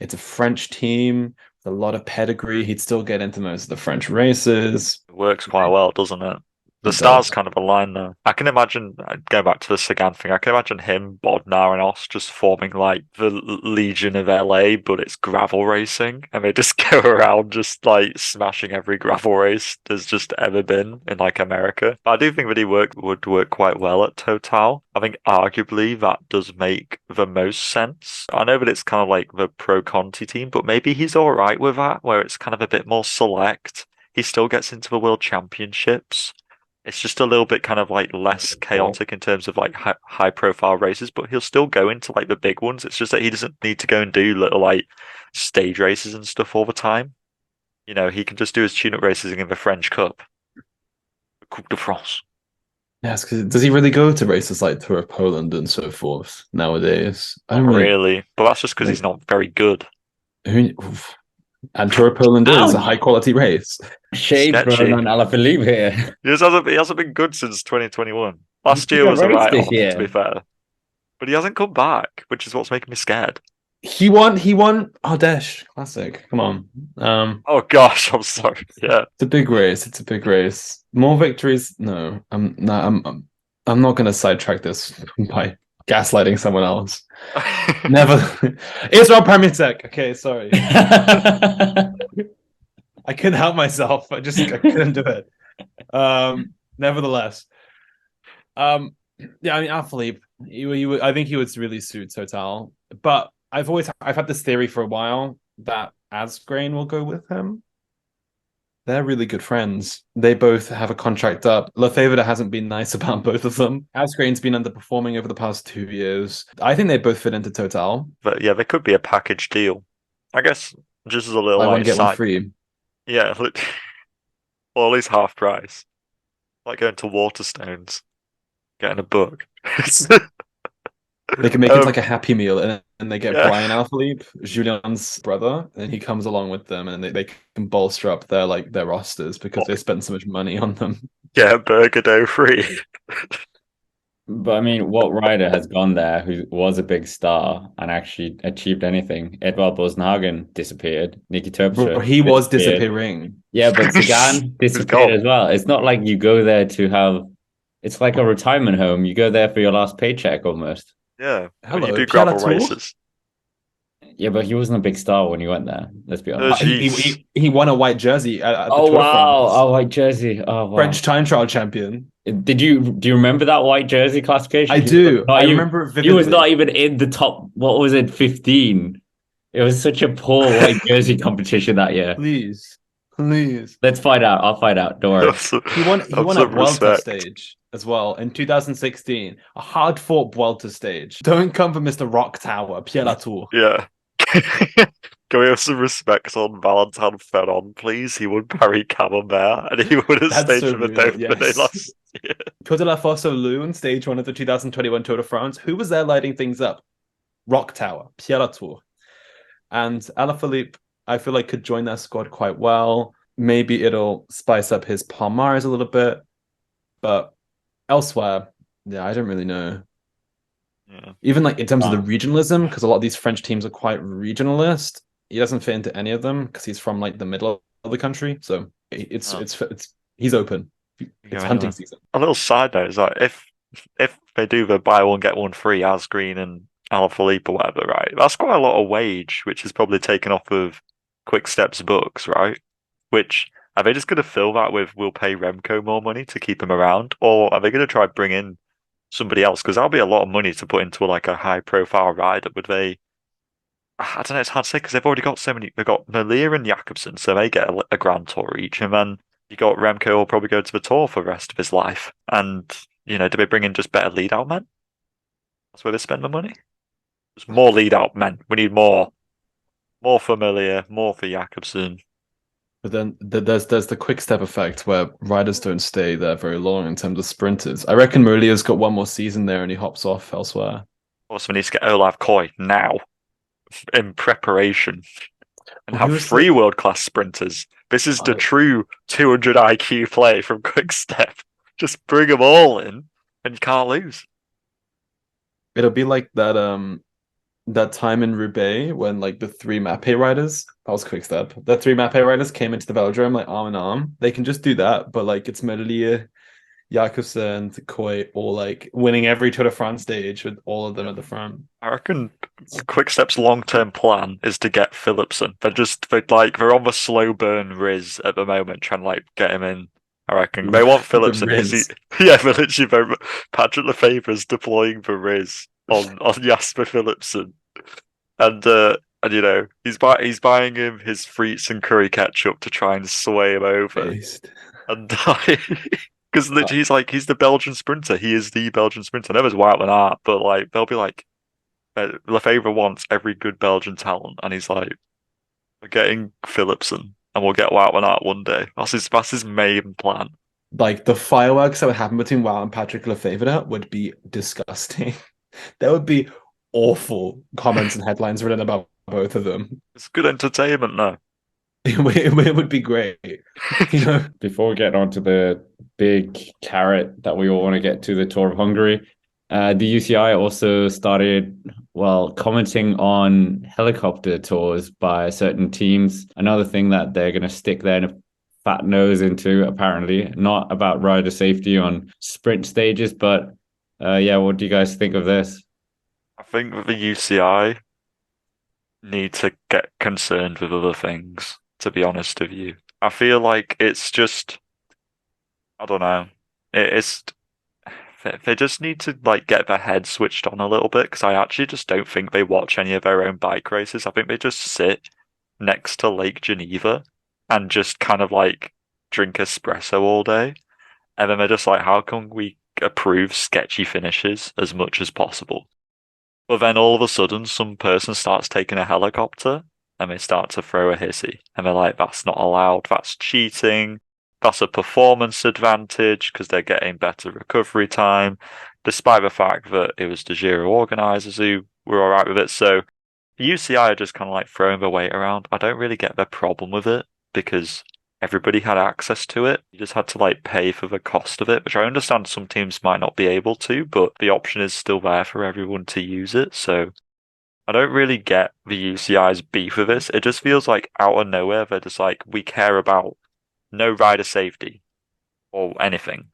It's a French team with a lot of pedigree. He'd still get into most of the French races. It works quite well, doesn't it? The stars kind of align there. I can imagine, going back to the Sagan thing, I can imagine him, Bodnar and Os just forming like the Legion of LA, but it's gravel racing. And they just go around just like smashing every gravel race there's just ever been in like America. But I do think that he would work quite well at Total. I think arguably that does make the most sense. I know that it's kind of like the Pro Conti team, but maybe he's all right with that, where it's kind of a bit more select. He still gets into the World Championships. It's just a little bit kind of like less chaotic in terms of like high profile races, but he'll still go into like the big ones. It's just that he doesn't need to go and do little like stage races and stuff all the time. He can just do his tune-up races in the French Cup, Coupe de France. Yes, because does he really go to races like Tour of Poland and so forth nowadays? I don't really, but that's just because he's not very good. And Tour of Poland is a high quality race. Shade on Alaphilippe here. He hasn't been good since 2021. Last year was alright, to be fair. But he hasn't come back, which is what's making me scared. He won Ardèche Classic. Come on. Oh gosh, I'm sorry. Yeah. It's a big race. More victories? No. I'm not gonna sidetrack this by gaslighting someone else. Never. Israel Premiertech. Okay, sorry. I couldn't help myself. I couldn't do it. Nevertheless, yeah. I mean, Alaphilippe. I think he would really suit Total. But I've had this theory for a while that Asgreen will go with him. They're really good friends. They both have a contract up. Lefebvre hasn't been nice about both of them. Asgreen's been underperforming over the past 2 years. I think they both fit into Total. But yeah, there could be a package deal. I guess just as a little I want like to get one side. free. Yeah, or at least half price. Like going to Waterstones, getting a book. They can make it like a happy meal, and they get Yeah. Brian Alaphilippe, Julian's brother, and he comes along with them, and they can bolster up their rosters because they spend so much money on them. Yeah, burger dough free. But I mean, what rider has gone there who was a big star and actually achieved anything? Edvard Boasson disappeared. Niki Bro, Terpstra he was disappeared. disappearing. Yeah, but Sagan disappeared as well. It's not like you go there to have. It's like a retirement home. You go there for your last paycheck almost. Yeah. Hello, you do Pierre gravel Latour? races. Yeah, but he wasn't a big star when he went there. Let's be honest. He won a white jersey at the Oh Tour de wow! France. Oh, white jersey. Oh wow! French time trial champion. Do you remember that white jersey classification? I do. I remember it vividly. He was not even in the top. What was it? 15. It was such a poor white jersey competition that year. Please. Let's find out. I'll find out. Don't worry. He won a Vuelta stage as well in 2016. A hard fought Vuelta stage. Don't come for Mr. Rock Tower, Pierre Latour. Yeah. Can we have some respect on Valentin Ferron, please? He would Paris Camembert and he would have staged so for the real, Dauphiné yes. last year. Côte de la Fosse au Loon, stage 1 of the 2021 Tour de France. Who was there lighting things up? Rock Tower, Pierre Latour. And Alaphilippe, I feel like, could join that squad quite well. Maybe it'll spice up his Palmares a little bit. But elsewhere, yeah, I don't really know. Yeah. Even like in terms of the regionalism, because a lot of these French teams are quite regionalist. He doesn't fit into any of them because he's from like the middle of the country. So it's he's open. It's hunting season. A little side note is that if they do the buy one get one free Asgreen and Alaphilippe or whatever, right? That's quite a lot of wage, which is probably taken off of Quick Step's books, right? Which are they just going to fill that with? We'll pay Remco more money to keep him around, or are they going to try bring in somebody else? Because that'll be a lot of money to put into like a high profile rider. Would they? I don't know. It's hard to say because they've already got so many. They've got Maglia and Jakobsen, so they get a Grand Tour each, and then you got Remco will probably go to the Tour for the rest of his life. And do they bring in just better lead out men? That's where they spend the money. Just more lead out men. We need more Familiar, more for Jakobsen. But then there's the quick step effect where riders don't stay there very long in terms of sprinters. I reckon Molia's got one more season there and he hops off elsewhere. Also, we need to get Olav Kooij now in preparation and have three world-class sprinters. This is the true 200 IQ play from Quick Step. Just bring them all in and you can't lose. It'll be like that time in Roubaix when like the three Mapei riders, that was Quick Step, the three Mapei riders came into the velodrome like arm in arm. They can just do that, but like it's Merlier, Jakobsen, Kooij, all like winning every Tour de France stage with all of them at the front. I reckon Quick Step's long-term plan is to get Philipsen. They're on the slow burn Riz at the moment, trying to like get him in. I reckon they want Philipsen. Literally, Patrick Lefebvre is deploying the Riz on Jasper Philipsen, and he's buying him his frites and curry ketchup to try and sway him over. And because literally he's the Belgian sprinter. He is the Belgian sprinter. I know there's Wout van Aert, but like they'll be like Lefebvre wants every good Belgian talent, and he's like, we're getting Philipsen, and we'll get Wout van Aert one day. That's his main plan. Like the fireworks that would happen between Wout and Patrick Lefebvre would be disgusting. There would be awful comments and headlines written about both of them. It's good entertainment now. It would be great. Before we get on to the big carrot that we all want to get to, the Tour of Hungary, the UCI also started, commenting on helicopter tours by certain teams. Another thing that they're going to stick their fat nose into, apparently, not about rider safety on sprint stages, but what do you guys think of this? I think the UCI need to get concerned with other things, to be honest with you. I feel like it's just, I don't know, they just need to get their head switched on a little bit, because I actually just don't think they watch any of their own bike races. I think they just sit next to Lake Geneva and just kind of drink espresso all day. And then they're just like, how can we approve sketchy finishes as much as possible? But then all of a sudden, some person starts taking a helicopter and they start to throw a hissy. And they're like, that's not allowed. That's cheating. That's a performance advantage because they're getting better recovery time, despite the fact that it was the Giro organisers who were all right with it. So the UCI are just kind of like throwing their weight around. I don't really get the problem with it because everybody had access to it. You just had to like pay for the cost of it, which I understand some teams might not be able to, but the option is still there for everyone to use it. So I don't really get the UCI's beef with this. It just feels like out of nowhere, they're just like, we care about no rider safety or anything.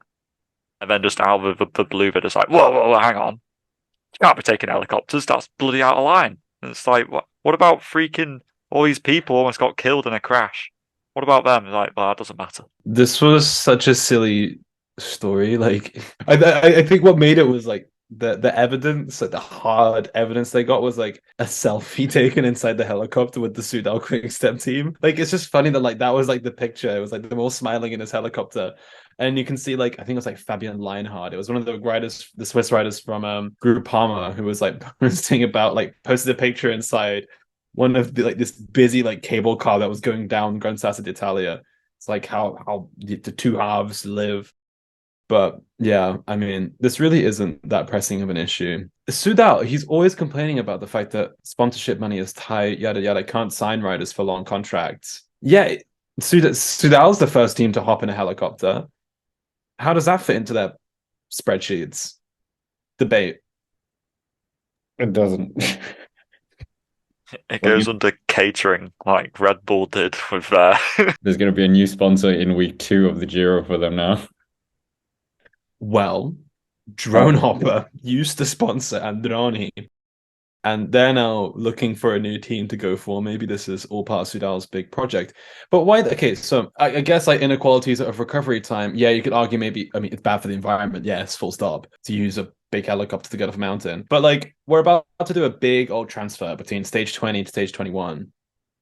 And then just out of the blue, they're just like, whoa, hang on. You can't be taking helicopters. That's bloody out of line. And it's like, what about freaking all these people almost got killed in a crash? What about them? Like, well, that doesn't matter. This was such a silly story. Like, I think what made it was like the evidence, like the hard evidence they got was like a selfie taken inside the helicopter with the Soudal Quick-Step team. Like, it's just funny that like that was like the picture. It was like them all smiling in his helicopter. And you can see, like, I think it was like Fabian Leinhardt. It was one of the riders, the Swiss riders from Groupama, who was like posting about, like, posted a picture inside one of the, like, this busy like cable car that was going down Gran Sasso d'Italia. It's like how the two halves live. But yeah, I mean, this really isn't that pressing of an issue. Soudal, he's always complaining about the fact that sponsorship money is tight, yada yada, can't sign riders for long contracts. Yeah, Soudal's the first team to hop in a helicopter. How does that fit into their spreadsheets? Debate. It doesn't. It goes under catering, like Red Bull did with There's going to be a new sponsor in week 2 of the Giro for them now. Well, Drone Hopper used to sponsor Androni, and they're now looking for a new team to go for. Maybe this is all part of Soudal's big project. But why? Okay, so I guess like inequalities of recovery time. Yeah, you could argue maybe, I mean, it's bad for the environment. Yes, full stop. To use a big helicopter to get off a mountain. But like, we're about to do a big old transfer between stage 20 to stage 21.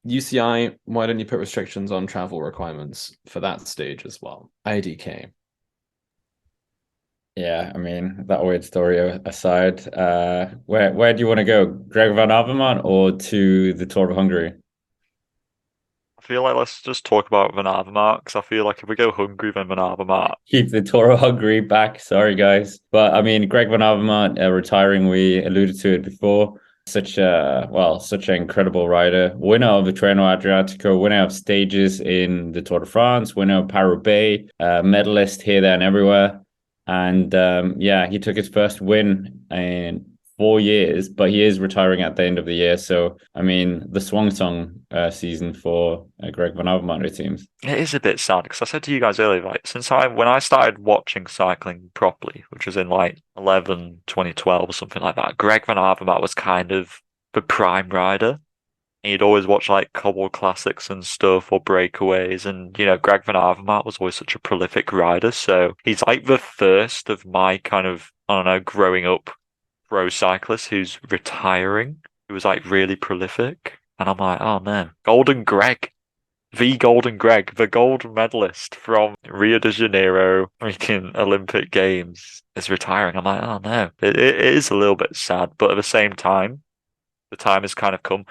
UCI, why don't you put restrictions on travel requirements for that stage as well? IDK. Yeah, I mean, that weird story aside, where do you want to go? Greg Van Avermaet or to the Tour of Hungary? I feel like let's just talk about Van Avermaet, because I feel like if we go Hungary, then Van Avermaet. Keep the Tour of Hungary back. Sorry, guys. But I mean, Greg Van Avermaet retiring, we alluded to it before. Such an incredible rider. Winner of the Treno Adriatico, winner of stages in the Tour de France, winner of Paris-Roubaix, medalist here, there, and everywhere. And yeah, he took his first win in 4 years, but he is retiring at the end of the year. So, I mean, the swan song season for Greg Van Avermaet, it seems. It is a bit sad because I said to you guys earlier, like, when I started watching cycling properly, which was in like 2012 or something like that, Greg Van Avermaet was kind of the prime rider. He'd always watch like Cobble Classics and stuff or breakaways, and you know, Greg Van Avermaet was always such a prolific rider. So he's like the first of my kind of, I don't know, growing up pro cyclist who's retiring, who was like really prolific. And I'm like, oh man, Golden Greg, the Golden Greg, the gold medalist from Rio de Janeiro, freaking Olympic Games, is retiring. I'm like, oh no, it is a little bit sad, but at the same time, the time has kind of come.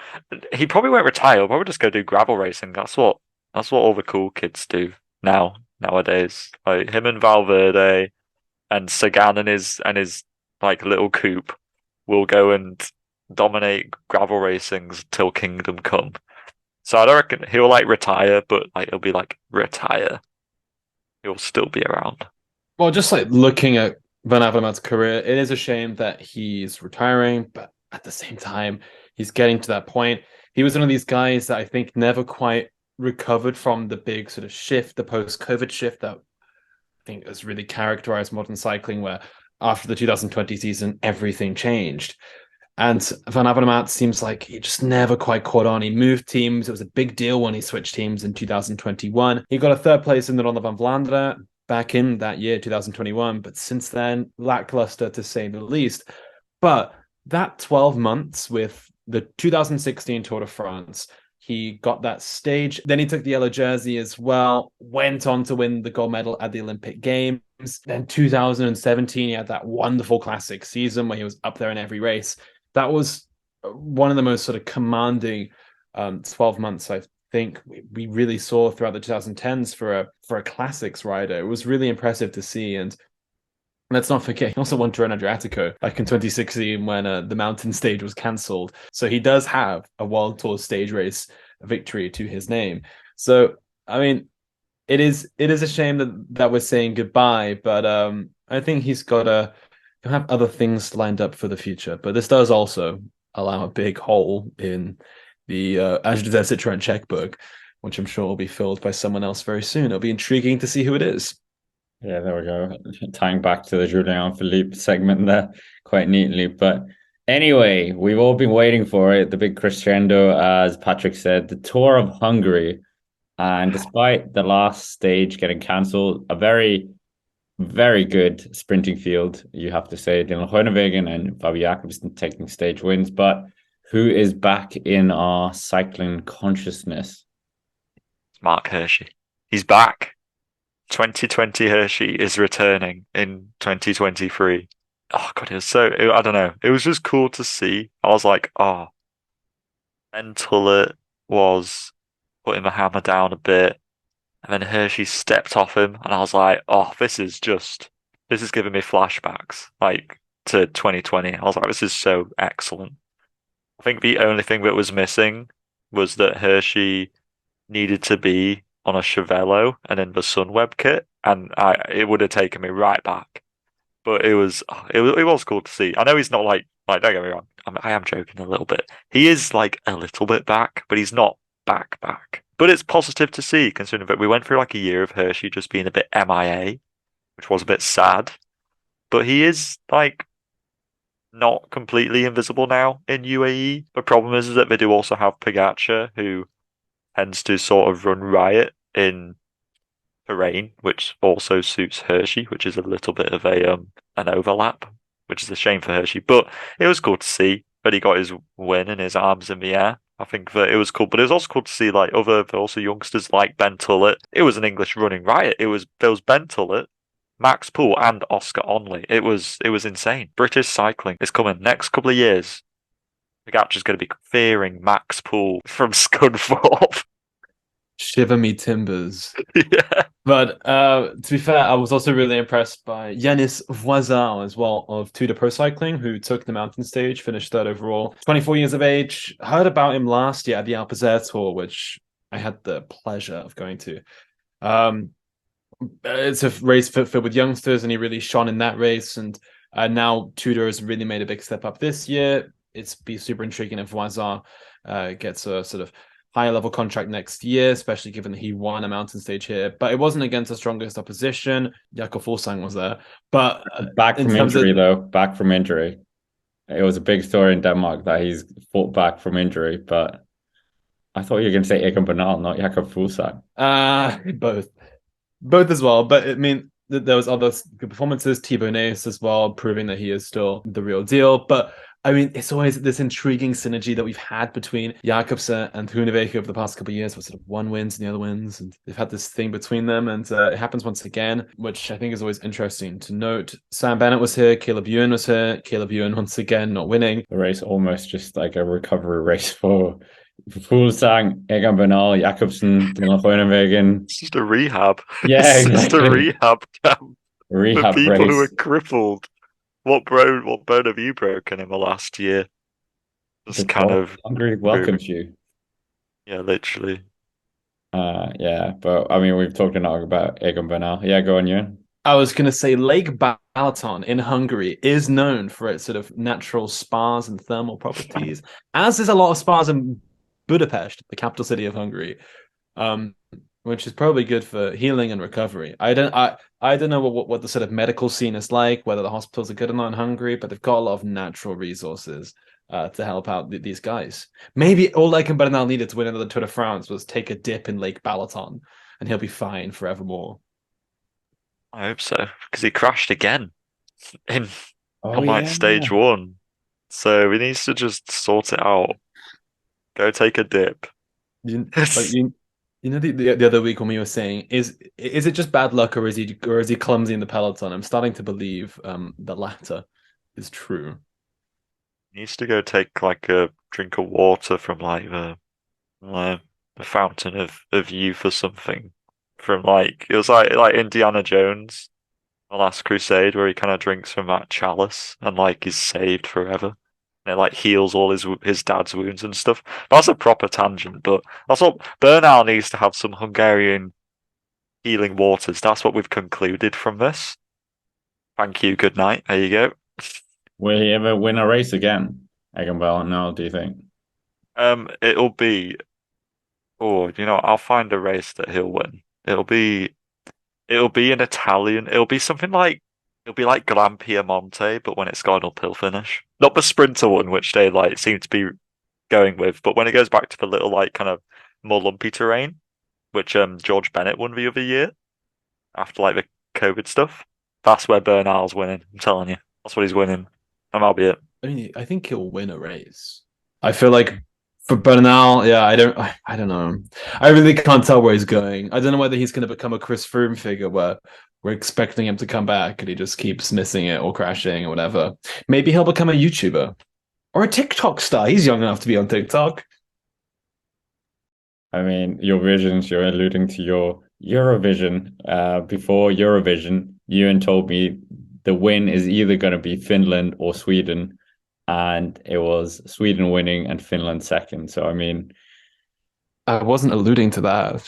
He probably won't retire. He'll probably just go do gravel racing. That's what all the cool kids do nowadays. Like him and Valverde and Sagan and his like little coupe will go and dominate gravel racings till kingdom come. So I don't reckon he'll like retire, but like he'll be like retire. He'll still be around. Well, just like looking at Van Avermaet's career, it is a shame that he's retiring, but at the same time, he's getting to that point. He was one of these guys that I think never quite recovered from the big sort of shift, the post-COVID shift that I think has really characterized modern cycling, where after the 2020 season, everything changed. And Van Avermaet seems like he just never quite caught on. He moved teams. It was a big deal when he switched teams in 2021. He got a third place in the Ronde van Vlaanderen back in that year, 2021. But since then, lackluster to say the least. But that 12 months with the 2016 Tour de France, He got that stage. Then he took the yellow jersey as well, went on to win the gold medal at the Olympic Games. Then 2017, he had that wonderful classic season where he was up there in every race. That was one of the most sort of commanding 12 months, I think, we really saw throughout the 2010s for a classics rider. It was really impressive to see. And let's not forget, he also won Tirreno Adriatico back in 2016 when the mountain stage was cancelled. So he does have a World Tour stage race victory to his name. So, I mean, it is a shame that we're saying goodbye, but I think he's got to have other things lined up for the future. But this does also allow a big hole in the Age des Citroën checkbook, which I'm sure will be filled by someone else very soon. It'll be intriguing to see who it is. Yeah, there we go. Tying back to the Julian Philippe segment there quite neatly. But anyway, we've all been waiting for it. The big crescendo, as Patrick said, the Tour of Hungary. And despite the last stage getting cancelled, a very, very good sprinting field, you have to say. Dylan Groenewegen and Fabio Jakobsen taking stage wins. But who is back in our cycling consciousness? Mark Hirschi. He's back. 2020 Hirschi is returning in 2023. Oh God, I don't know. It was just cool to see. I was like, oh, Ben Tullett was putting the hammer down a bit, and then Hirschi stepped off him, and I was like, oh, this is giving me flashbacks, like, to 2020. I was like, this is so excellent. I think the only thing that was missing was that Hirschi needed to be on a Cervelo and in the Sunweb kit, and it would have taken me right back. But it was cool to see. I know he's not like don't get me wrong, I am joking a little bit. He is like a little bit back, but he's not back. But it's positive to see, considering that we went through like a year of Hirschi just being a bit MIA, which was a bit sad. But he is like not completely invisible now in UAE. The problem is that they do also have Pogačar, who tends to sort of run riot in terrain, which also suits Hirschi, which is a little bit of an overlap, which is a shame for Hirschi. But it was cool to see that he got his win and his arms in the air. I think that it was cool, but it was also cool to see like also youngsters like Ben Tullett. It was an English running riot. There was Ben Tullett, Max Poole, and Oscar Onley. It was insane. British cycling is coming next couple of years. Pogačar's going to be fearing Max Poole from Scunthorpe. Shiver me timbers. Yeah. But to be fair, I was also really impressed by Yanis Voisin as well of Tour de Pro Cycling, who took the mountain stage, finished third overall. 24 years of age. Heard about him last year at the Alpes Tour, which I had the pleasure of going to. It's a race filled with youngsters, and he really shone in that race. And now Tudor has really made a big step up this year. It's be super intriguing if Voisin gets a sort of higher level contract next year, especially given that he won a mountain stage here. But it wasn't against the strongest opposition. Jakob Fuglsang was there. But back from injury, though. Back from injury. It was a big story in Denmark that he's fought back from injury. But I thought you were going to say Egan Bernal, not Jakob Fuglsang. Both as well. But I mean, there was other good performances. Thibaut Neus as well, proving that he is still the real deal. But I mean, it's always this intriguing synergy that we've had between Jakobsen and Groenewegen over the past couple of years, where sort of one wins and the other wins, and they've had this thing between them, and it happens once again, which I think is always interesting to note. Sam Bennett was here, Caleb Ewan was here, Caleb Ewan once again not winning. The race almost just like a recovery race for Fuglsang, Egan Bernal, Jakobsen, Dylan Groenewegen. It's just a rehab. Yeah, it's just a rehab camp for people race. who are crippled. What bone have you broken in the last year? Just kind of Hungary welcomes you. Yeah, literally. Yeah, but I mean, we've talked enough about Egan Bernal. Yeah, go on, Ewan. I was going to say Lake Balaton in Hungary is known for its sort of natural spas and thermal properties, as is a lot of spas in Budapest, the capital city of Hungary, which is probably good for healing and recovery. I don't know what the sort of medical scene is like, whether the hospitals are good or not in Hungary, but they've got a lot of natural resources to help out these guys. Maybe all Lake and Bernal needed to win another Tour de France was take a dip in Lake Balaton, and he'll be fine forevermore. I hope so, because he crashed again on stage one. So he needs to just sort it out. Go take a dip. The other week when we were saying, is it just bad luck, or is he clumsy in the peloton? I'm starting to believe the latter is true. He needs to go take like a drink of water from like the fountain of youth or something. From like it was like Indiana Jones, The Last Crusade, where he kind of drinks from that chalice and like is saved forever. And it like heals all his dad's wounds and stuff. That's a proper tangent, but that's what Bernal needs to have, some Hungarian healing waters. That's what we've concluded from this. Thank you. Good night. There you go. Will he ever win a race again? Egenbell, no, do you think? It'll be. Oh, I'll find a race that he'll win. It'll be an Italian. It'll be like Gran Piemonte, but when it's got an uphill finish. Not the sprinter one, which they like seem to be going with, but when it goes back to the little like kind of more lumpy terrain, which George Bennett won the other year after like the COVID stuff. That's where Bernal's winning. I'm telling you, that's what he's winning, and that'll be it. I mean, I think he'll win a race. I feel like for Bernal, yeah, I don't know. I really can't tell where he's going. I don't know whether he's going to become a Chris Froome figure where we're expecting him to come back and he just keeps missing it or crashing or whatever. Maybe he'll become a YouTuber or a TikTok star. He's young enough to be on TikTok. I mean, your visions, you're alluding to your Eurovision. Before Eurovision, Ewan told me the win is either going to be Finland or Sweden. And it was Sweden winning and Finland second. So, I mean, I wasn't alluding to that.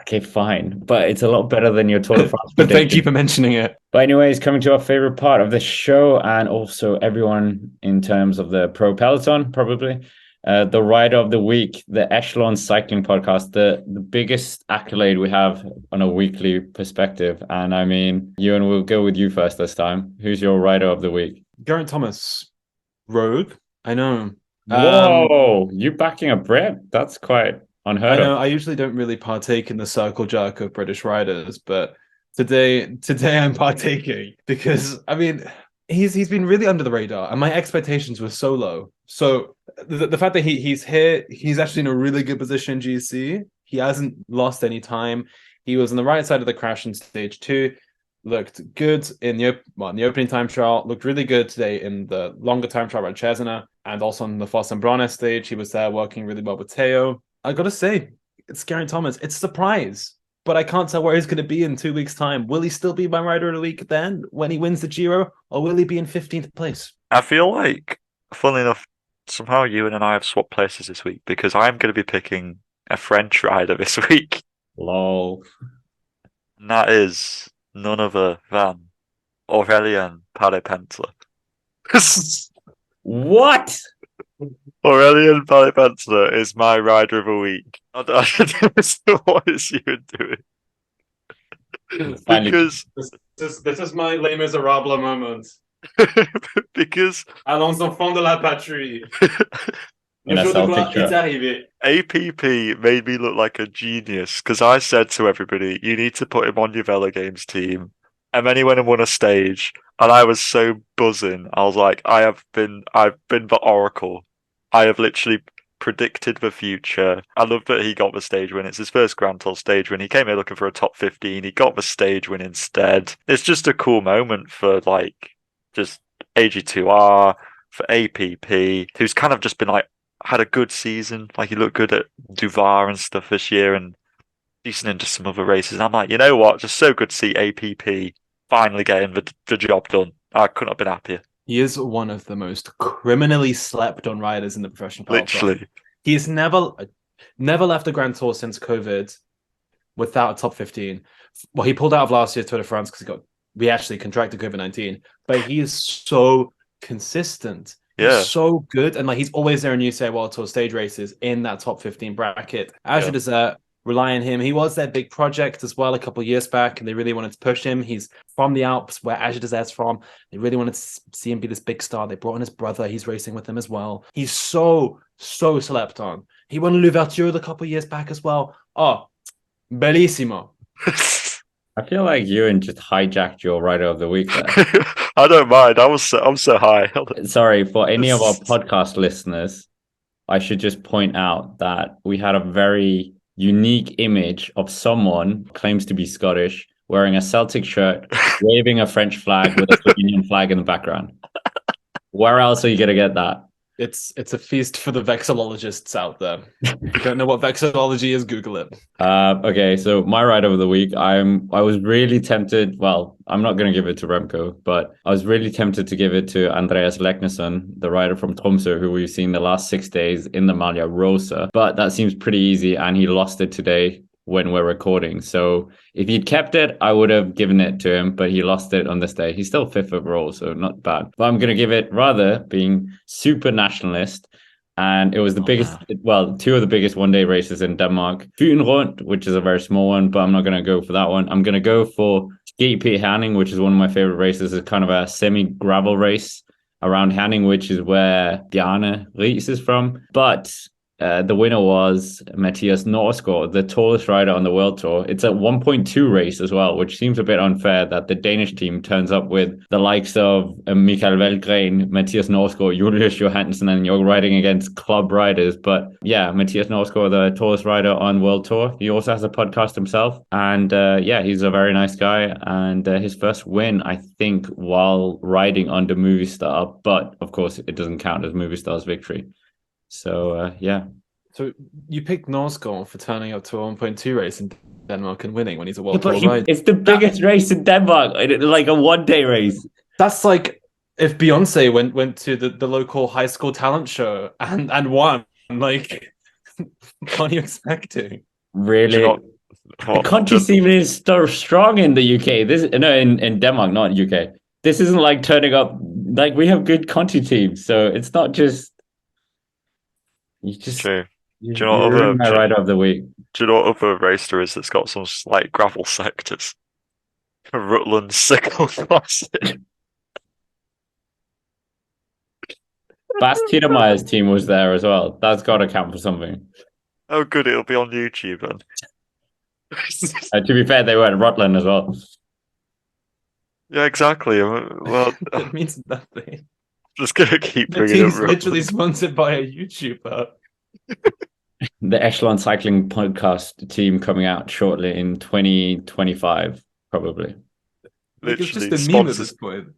Okay, fine. But it's a lot better than your Tour de France. But thank you for mentioning it. But anyways, coming to our favorite part of the show, and also everyone in terms of the pro peloton, probably. The rider of the week, the Echelon cycling podcast, the biggest accolade we have on a weekly perspective. And I mean, Ewan, we'll go with you first this time. Who's your rider of the week? Geraint Thomas. Rogue. I know. Whoa, you backing a Brit? That's quite unheard of. I usually don't really partake in the circle jerk of British riders, but today I'm partaking because I mean he's been really under the radar, and my expectations were so low. So the fact that he's here, he's actually in a really good position in GC. He hasn't lost any time. He was on the right side of the crash in stage 2. Looked good in the opening time trial. Looked really good today in the longer time trial at Cesena, and also on the Foss and Brauner stage. He was there working really well with Theo. I gotta say, it's Geraint Thomas. It's a surprise, but I can't tell where he's going to be in 2 weeks' time. Will he still be my rider of the week then when he wins the Giro, or will he be in 15th place? I feel like, funnily enough, somehow Ewan and I have swapped places this week because I'm going to be picking a French rider this week. Lol. And that is none other than Aurélien Paré-Pentler. What? Aurélien Paré-Pentler is my rider of a week. I don't know what is Ewan doing. Because this is my Les Miserables moment. Because allons enfants de la patrie. APP made me look like a genius because I said to everybody, you need to put him on your Velo Games team. And then he went and won a stage, and I was so buzzing. I was like, I've been the oracle. I have literally predicted the future. I love that he got the stage win. It's his first Grand Tour stage win. He came here looking for a top 15. He got the stage win instead. It's just a cool moment for like just AG2R, for APP, who's kind of just been like, had a good season. Like he looked good at Duvar and stuff this year and decent into some other races. And I'm like, you know what? Just so good to see APP finally getting the job done. I couldn't have been happier. He is one of the most criminally slept on riders in the professional peloton. Literally. He's never left the Grand Tour since COVID without a top 15. Well, he pulled out of last year's Tour de France because we actually contracted COVID-19. But he is so consistent. Yeah. He's so good. And like he's always there in UCI World Tour stage races in that top 15 bracket. Agile is rely on him. He was their big project as well a couple of years back, and they really wanted to push him. He's from the Alps, where Agile is from. They really wanted to see him be this big star. They brought in his brother. He's racing with him as well. He's so slept on. He won L'Ouverture a couple of years back as well. Oh, bellissimo. I feel like Ewan just hijacked your rider of the week there. I don't mind. I'm so high. Sorry, for any of our podcast listeners, I should just point out that we had a very unique image of someone claims to be Scottish wearing a Celtic shirt, waving a French flag with a Slovenian flag in the background. Where else are you gonna get that? It's a feast for the vexillologists out there. If you don't know what vexillology is, Google it. Okay, so my ride of the week, I was really tempted. Well, I'm not going to give it to Remco, but I was really tempted to give it to Andreas Leknesson, the rider from Tromsø, who we've seen the last 6 days in the Maglia Rosa. But that seems pretty easy, and he lost it today when we're recording. So if he'd kept it, I would have given it to him, but he lost it on this day. He's still 5th overall, so not bad. But I'm going to give it, rather being super nationalist, and it was the biggest, well, 2 of the biggest one-day races in Denmark. Fynrund, which is a very small one, but I'm not going to go for that one. I'm going to go for GP Herning, which is one of my favorite races. It's kind of a semi-gravel race around Herning, which is where Bjarne Riis is from. But the winner was Mathias Norsgaard, the tallest rider on the World Tour. It's a 1.2 race as well, which seems a bit unfair that the Danish team turns up with the likes of Mikael Valgren, Mathias Norsgaard, Julius Johansen, and you're riding against club riders. But yeah, Mathias Norsgaard, the tallest rider on World Tour. He also has a podcast himself. And yeah, he's a very nice guy. And his first win, I think, while riding under Movistar. But of course, it doesn't count as Movistar's victory. So, yeah. So you picked Norsgaard for turning up to a 1.2 race in Denmark and winning when he's a World Tour rider. It's the biggest race in Denmark, like a one-day race. That's like if Beyonce went to the local high school talent show and won. Like, what are you expecting? Really? The country scene is so strong in the UK. In Denmark, not UK. This isn't like turning up. Like, we have good country teams, so it's not just. True. Do you know my rider of the week? Do you know what other race there is that's got some slight gravel sectors? Rutland Sickle Classic. Bas Tiedemajer's team was there as well. That's got to count for something. Oh, good. It'll be on YouTube then. To be fair, they were at Rutland as well. Yeah, exactly. Well, it means nothing. Just gonna keep the bringing team's up literally sponsored by a YouTuber. The Echelon Cycling Podcast team coming out shortly in 2025, probably. It's just a meme at this point.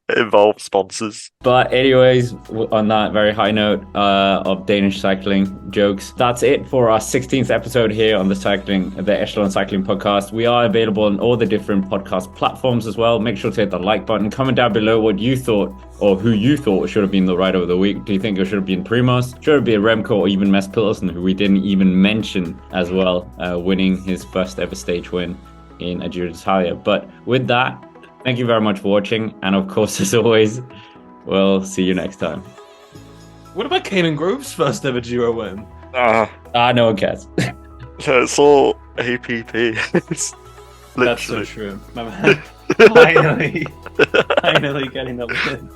It involves sponsors. But anyways, on that very high note of Danish cycling jokes, that's it for our 16th episode here on the Echelon Cycling Podcast. We are available on all the different podcast platforms as well. Make sure to hit the like button. Comment down below what you thought or who you thought should have been the rider of the week. Do you think it should have been Primoz? Should it be Remco or even Mads Pedersen, who we didn't even mention as well, winning his first ever stage win in a Giro d'Italia? But with that, thank you very much for watching, and of course, as always, we'll see you next time. What about Kanan Grove's first ever Giro win? No one cares. It's all APP. That's so true. My man. Finally getting that win.